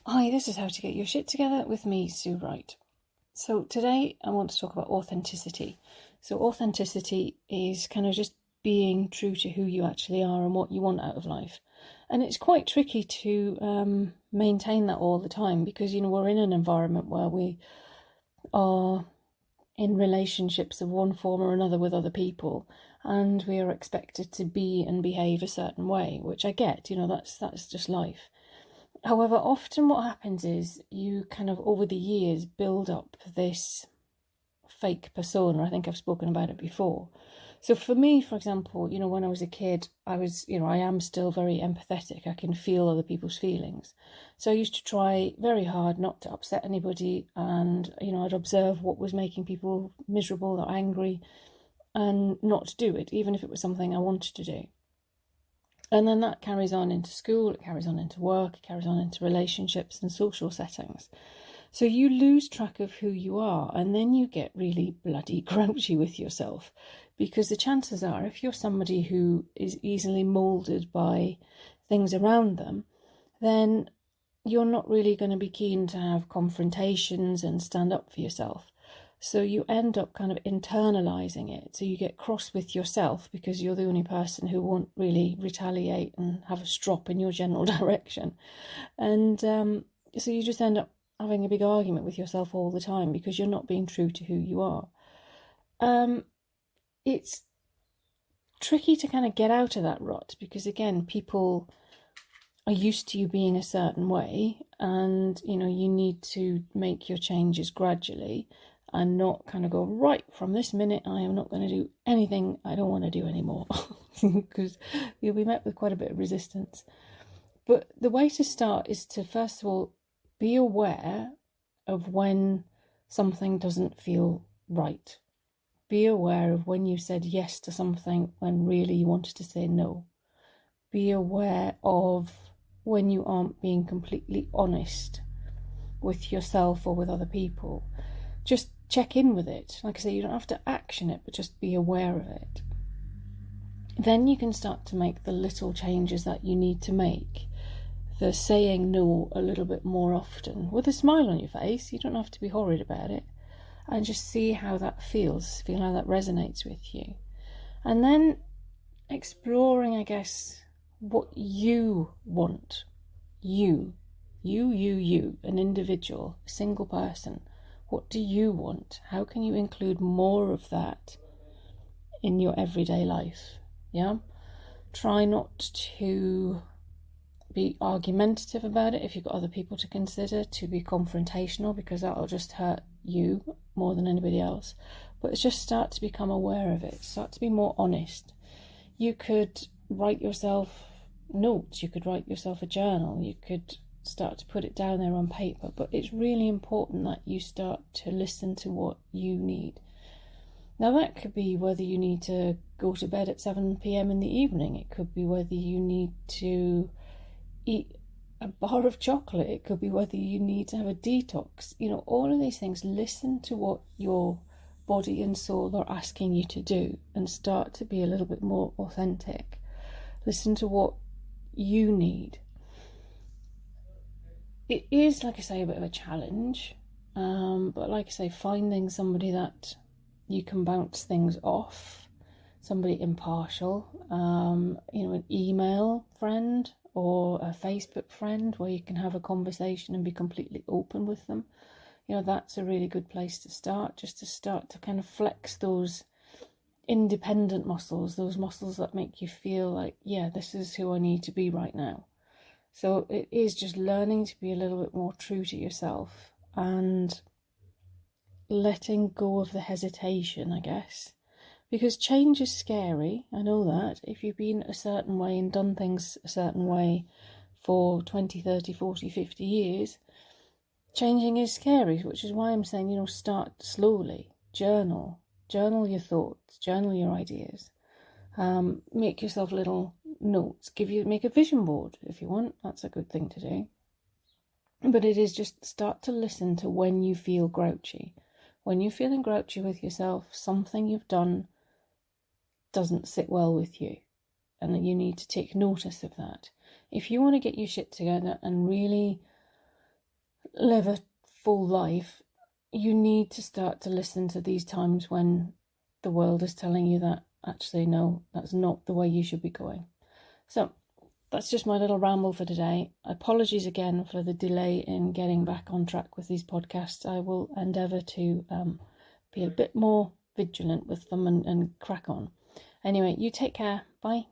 Hi, this is How to Get Your Shit Together with me, Sue Wright. So today I want to talk about authenticity. So authenticity is kind of just being true to who you actually are and what you want out of life. And it's quite tricky to maintain that all the time because, we're in an environment where we are in relationships of one form or another with other people, and we are expected to be and behave a certain way, which I get, that's just life. However, often what happens is you kind of over the years build up this fake persona. I think I've spoken about it before. So for me, for example, when I was a kid, I am still very empathetic. I can feel other people's feelings. So I used to try very hard not to upset anybody, and, I'd observe what was making people miserable or angry and not do it, even if it was something I wanted to do. And then that carries on into school, it carries on into work, it carries on into relationships and social settings. So you lose track of who you are, and then you get really bloody grouchy with yourself, because the chances are, if you're somebody who is easily moulded by things around them, then you're not really going to be keen to have confrontations and stand up for yourself. So you end up kind of internalizing it. So you get cross with yourself because you're the only person who won't really retaliate and have a strop in your general direction. And so you just end up having a big argument with yourself all the time because you're not being true to who you are. It's tricky to kind of get out of that rut because, again, people are used to you being a certain way, and you need to make your changes gradually and not kind of go, right, from this minute I am not going to do anything I don't want to do anymore, because you'll be met with quite a bit of resistance. But the way to start is to, first of all, be aware of when something doesn't feel right. Be aware of when you said yes to something when really you wanted to say no. Be aware of when you aren't being completely honest with yourself or with other people. Just check in with it. Like I say, you don't have to action it, but just be aware of it. Then you can start to make the little changes that you need to make. The saying no a little bit more often with a smile on your face. You don't have to be horrid about it. And just see how that feels, feel how that resonates with you. And then exploring, I guess, what you want. You, an individual, a single person. What do you want? How can you include more of that in your everyday life? Yeah? Try not to be argumentative about it if you've got other people to consider, to be confrontational, because that'll just hurt you more than anybody else. But it's just start to become aware of it. Start to be more honest. You could write yourself notes. You could write yourself a journal. You could start to put it down there on paper, but it's really important that you start to listen to what you need. Now that could be whether you need to go to bed at 7 p.m. in the evening. It could be whether you need to eat a bar of chocolate. It could be whether you need to have a detox. All of these things, listen to what your body and soul are asking you to do and start to be a little bit more authentic. Listen to what you need. It is, like I say, a bit of a challenge, but like I say, finding somebody that you can bounce things off, somebody impartial, an email friend or a Facebook friend where you can have a conversation and be completely open with them. That's a really good place to start, just to start to kind of flex those independent muscles, those muscles that make you feel like, yeah, this is who I need to be right now. So it is just learning to be a little bit more true to yourself and letting go of the hesitation, I guess. Because change is scary, I know that. If you've been a certain way and done things a certain way for 20, 30, 40, 50 years, changing is scary, which is why I'm saying, start slowly. Journal your thoughts, journal your ideas. Make yourself little notes. Make a vision board if you want. That's a good thing to do. But it is just start to listen to when you feel grouchy. When you're feeling grouchy with yourself, something you've done doesn't sit well with you, and you need to take notice of that. If you want to get your shit together and really live a full life, you need to start to listen to these times when the world is telling you that actually, no, that's not the way you should be going. So that's just my little ramble for today. Apologies again for the delay in getting back on track with these podcasts. I will endeavour to be a bit more vigilant with them and crack on. Anyway, you take care. Bye.